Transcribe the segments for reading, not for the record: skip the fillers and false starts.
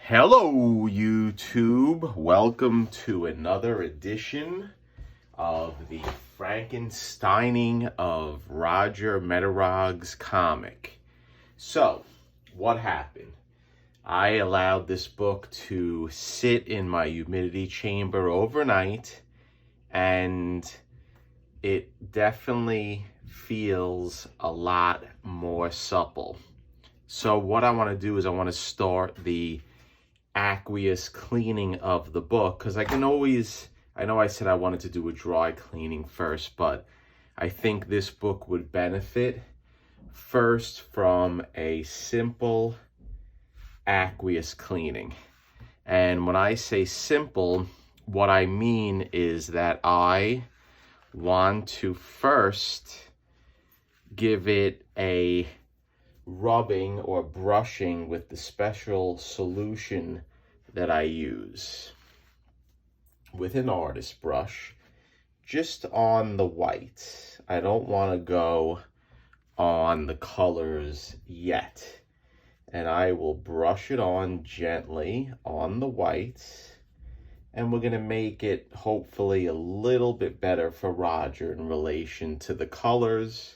Hello, YouTube. Welcome to another edition of the Frankensteining of Roger Meterog's comic. So, what happened? I allowed this book to sit in my humidity chamber overnight, and it definitely feels a lot more supple. So what I want to do is I want to start the Aqueous cleaning of the book, because I know I said I wanted to do a dry cleaning first, but I think this book would benefit first from a simple aqueous cleaning. And when I say simple, what I mean is that I want to first give it a rubbing or brushing with the special solution that I use with an artist brush, just on the white. I don't want to go on the colors yet. And I will brush it on gently on the white, and we're going to make it hopefully a little bit better for Roger in relation to the colors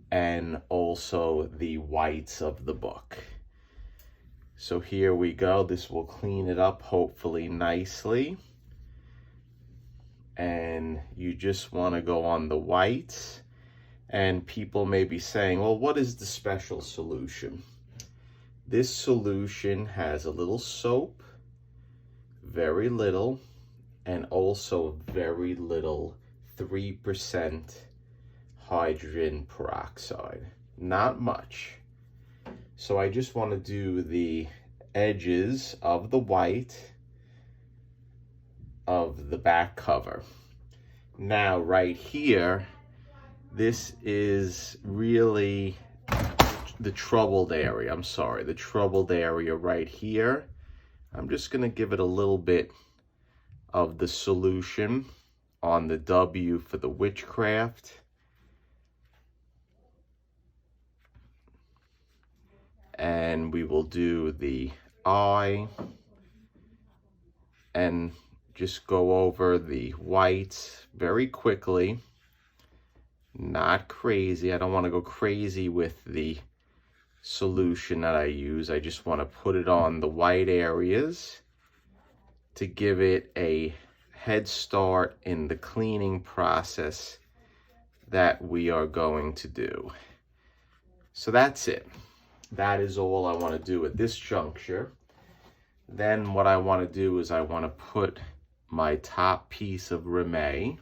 and also the whites of the book. So here we go. This will clean it up hopefully nicely. And you just want to go on the whites. And people may be saying, well, what is the special solution? This solution has a little soap, very little, and also very little 3% hydrogen peroxide. Not much. So I just want to do the edges of the white of the back cover. Now right here, this is really the troubled area. The troubled area right here. I'm just going to give it a little bit of the solution on the W for the witchcraft. And we will do the I and just go over the whites very quickly. Not crazy. I don't want to go crazy with the solution that I use. I just want to put it on the white areas to give it a head start in the cleaning process that we are going to do. So that's it. That is all I want to do at this juncture. Then what I want to do is I want to put my top piece of Reme,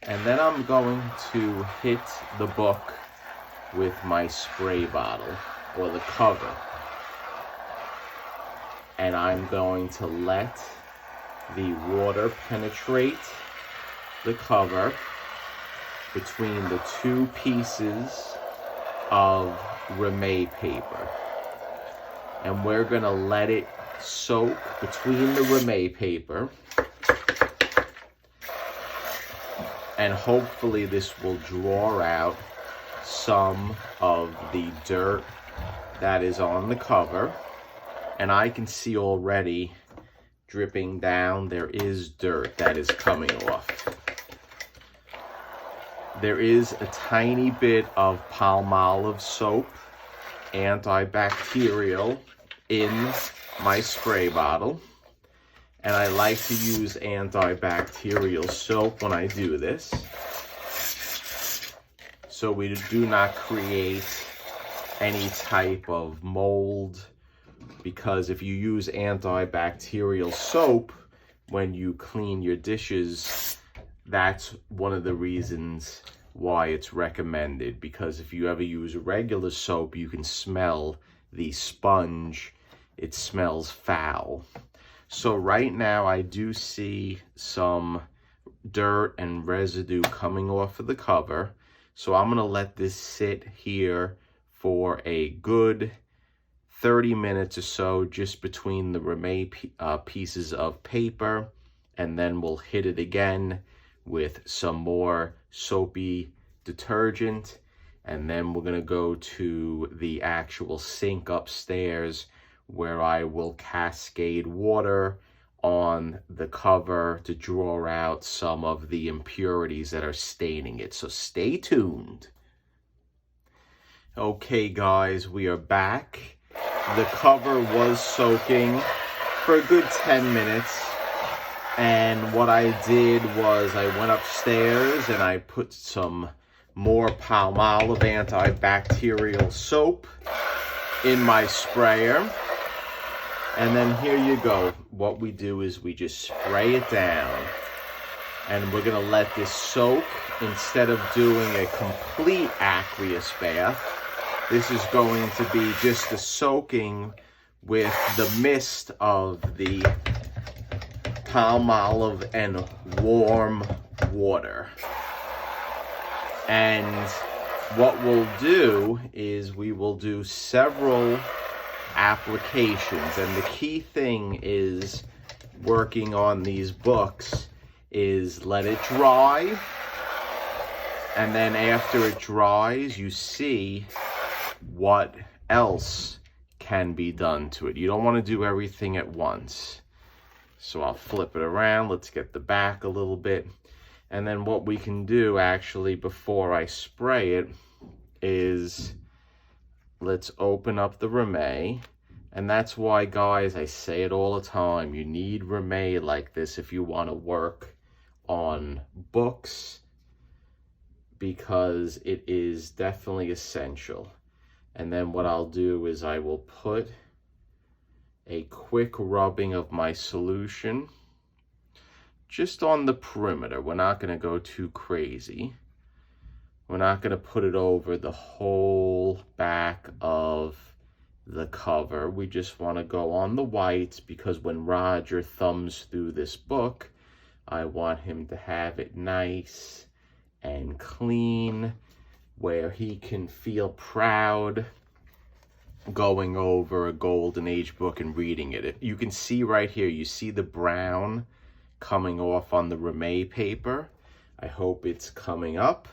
and then I'm going to hit the book with my spray bottle or the cover. And I'm going to let the water penetrate the cover between the two pieces of Reme paper, and we're gonna let it soak between the Reme paper, and hopefully this will draw out some of the dirt that is on the cover. And I can see already dripping down, there is dirt that is coming off. There is a tiny bit of Palmolive soap, antibacterial, in my spray bottle. And I like to use antibacterial soap when I do this, so we do not create any type of mold. Because if you use antibacterial soap when you clean your dishes, that's one of the reasons why it's recommended. Because if you ever use regular soap, you can smell the sponge. It smells foul. So right now I do see some dirt and residue coming off of the cover. So I'm going to let this sit here for a good 30 minutes or so, just between the Reme pieces of paper, and then we'll hit it again with some more soapy detergent, and then we're going to go to the actual sink upstairs where I will cascade water on the cover to draw out some of the impurities that are staining it. So stay tuned. Okay guys, we are back. The cover was soaking for a good 10 minutes. And what I did was I went upstairs and I put some more Palmolive antibacterial soap in my sprayer. And then here you go. What we do is we just spray it down. And we're gonna let this soak. Instead of doing a complete aqueous bath, this is going to be just a soaking with the mist of the Palmolive and warm water. And what we'll do is we will do several applications, and the key thing is working on these books is let it dry, and then after it dries you see what else can be done to it. You don't want to do everything at once. So I'll flip it around. Let's get the back a little bit. And then what we can do actually before I spray it is let's open up the Ramee. And that's why, guys, I say it all the time. You need Ramee like this if you want to work on books, because it is definitely essential. And then what I'll do is I will put a quick rubbing of my solution just on the perimeter. We're not going to go too crazy. We're not going to put it over the whole back of the cover. We just want to go on the whites, because when Roger thumbs through this book, I want him to have it nice and clean, where he can feel proud going over a Golden Age book and reading it. You can see right here, you see the brown coming off on the Ramee paper. I hope it's coming up.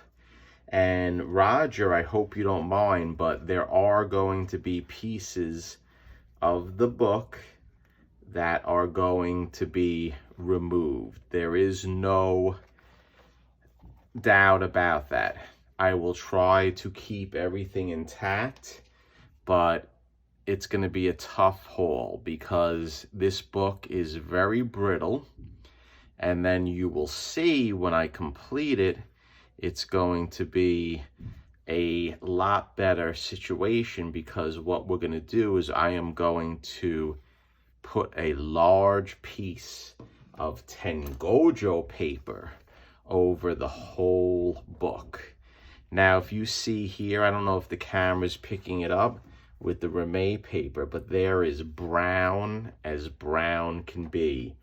And Roger, I hope you don't mind, but there are going to be pieces of the book that are going to be removed. There is no doubt about that. I will try to keep everything intact, but it's going to be a tough haul because this book is very brittle. And then you will see when I complete it, it's going to be a lot better situation, because what we're going to do is I am going to put a large piece of Tengojo paper over the whole book. Now, if you see here, I don't know if the camera's picking it up with the Ramee paper, but there is brown as brown can be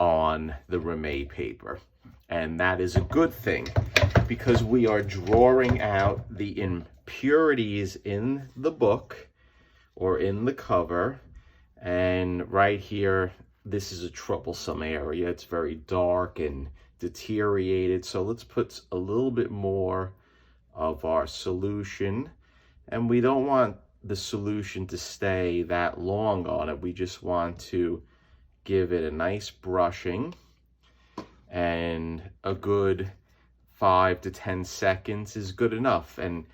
on the Ramee paper. And that is a good thing, because we are drawing out the impurities in the book or in the cover. And right here, this is a troublesome area. It's very dark and deteriorated. So let's put a little bit more of our solution. And we don't want the solution to stay that long on it. We just want to give it a nice brushing, and a good 5 to 10 seconds is good enough. And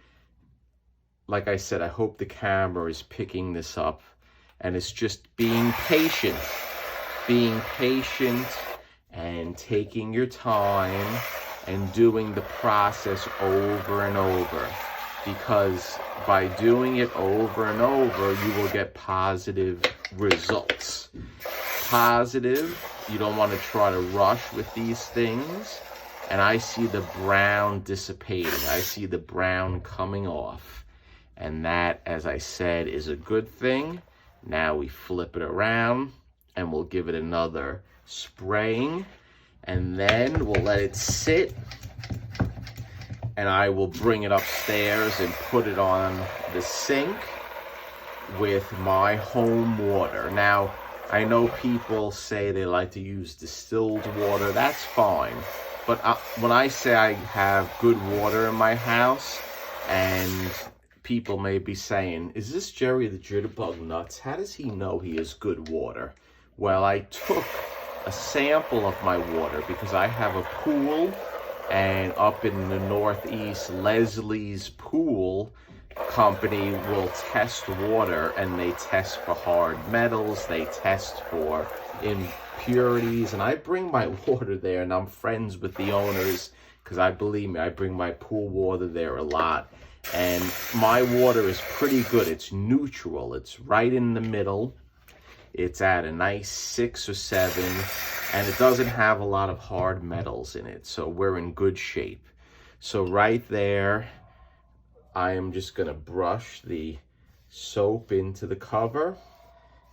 like I said, I hope the camera is picking this up, and it's just being patient and taking your time and doing the process over and over, because by doing it over and over, you will get positive results. Positive, you don't want to try to rush with these things. And I see the brown dissipating. I see the brown coming off. And that, as I said, is a good thing. Now we flip it around and we'll give it another spraying. And then we'll let it sit. And I will bring it upstairs and put it on the sink with my home water. Now, I know people say they like to use distilled water. That's fine. But when I say I have good water in my house, and people may be saying, is this Jerry the Jitterbug nuts? How does he know he is good water? Well, I took a sample of my water because I have a pool, and up in the Northeast, Leslie's Pool Company will test water, and they test for hard metals, they test for impurities, and I bring my water there, and I'm friends with the owners because believe me, I bring my pool water there a lot, and my water is pretty good. It's neutral, it's right in the middle, it's at a nice 6 or 7, and it doesn't have a lot of hard metals in it, so we're in good shape. So right there, I am just going to brush the soap into the cover,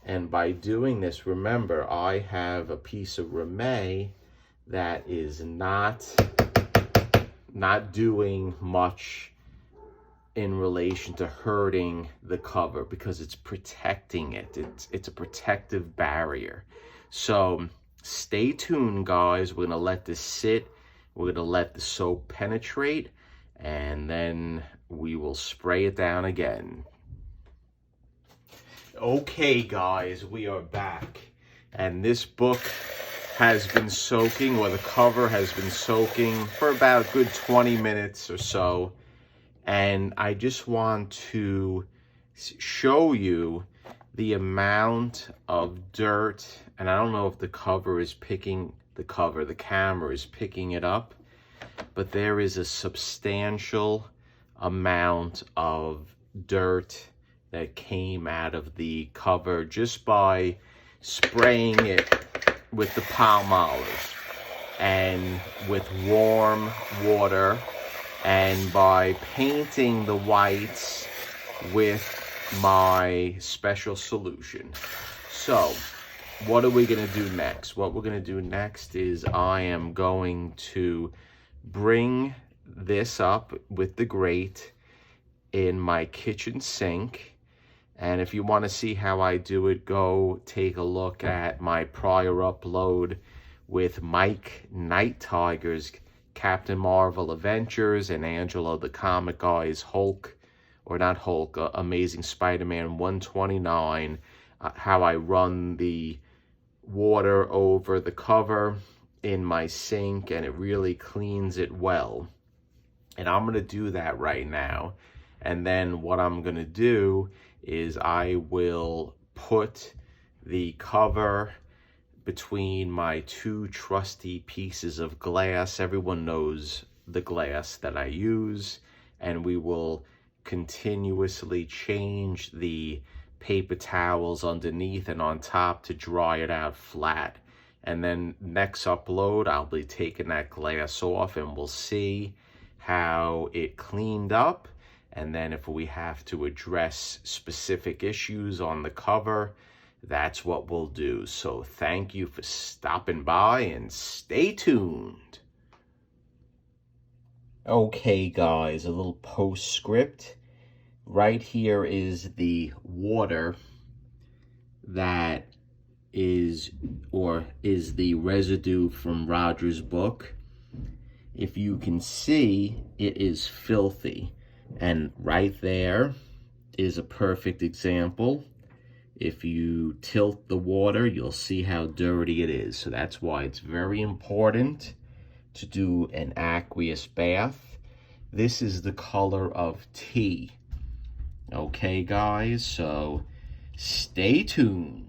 and by doing this, remember, I have a piece of Rame that is not doing much in relation to hurting the cover because it's protecting it. It's a protective barrier. So stay tuned, guys. We're gonna let this sit. We're gonna let the soap penetrate, and then we will spray it down again. Okay, guys, we are back, and this book has been soaking, or the cover has been soaking for about a good 20 minutes or so. And I just want to show you the amount of dirt, and I don't know if the camera is picking it up, but there is a substantial amount of dirt that came out of the cover just by spraying it with the palm olive and with warm water, and by painting the whites with my special solution. So what are we going to do next? What we're going to do next is I am going to bring this up with the grate in my kitchen sink. And if you want to see how I do it, go take a look at my prior upload with Mike Night Tiger's Captain Marvel Adventures and Angelo the Comic Guy's Amazing Spider-Man 129, how I run the water over the cover in my sink, and it really cleans it well. And I'm going to do that right now. And then what I'm going to do is I will put the cover between my 2 trusty pieces of glass. Everyone knows the glass that I use, and we will continuously change the paper towels underneath and on top to dry it out flat. And then next upload, I'll be taking that glass off, and we'll see how it cleaned up. And then if we have to address specific issues on the cover, that's what we'll do. So thank you for stopping by, and stay tuned. Okay, guys, a little postscript. Right here is the water that is the residue from Roger's book. If you can see, it is filthy. And right there is a perfect example. If you tilt the water, you'll see how dirty it is. So that's why it's very important to do an aqueous bath. This is the color of tea. Okay, guys, so stay tuned.